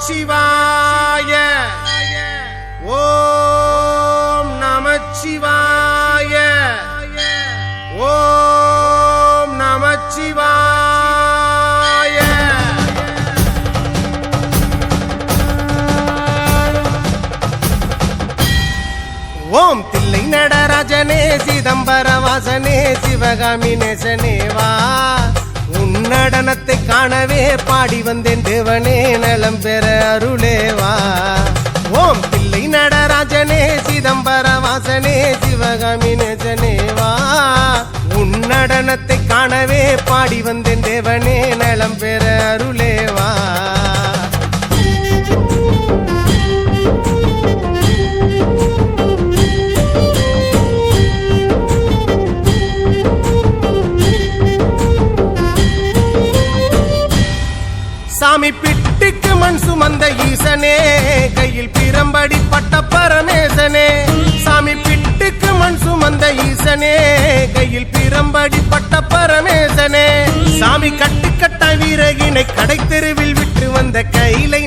நமச்சிவாய ஓம் நமச்சிவாய ஓம் நமச்சிவாய ஓம் தில்லை நடராஜனே சிதம்பர வாசனே சிவகாமி நேசனேவா உன்னடனத்தை காணவே பாடி வந்தேன் தேவனே நலம் பெற அருளேவா ஓம் தில்லை நடராஜனே சிதம்பர வாசனே சிவகாமி நேசனேவா உன்னடனத்தை காணவே பாடி வந்தேன் தேவனே நலம் பெற அருளேவா சாமி பிட்டுக்கு மண் சுமந்த ஈசனே கையில் பிரம்படி பட்ட பரமேசனே சாமி பிட்டுக்கு மண் சுமந்த ஈசனே கையில் பிரம்படி பட்ட பரமேசனே சாமி கட்டுக்கட்ட வீரகினை கடை தெருவில் விட்டு வந்த கையிலை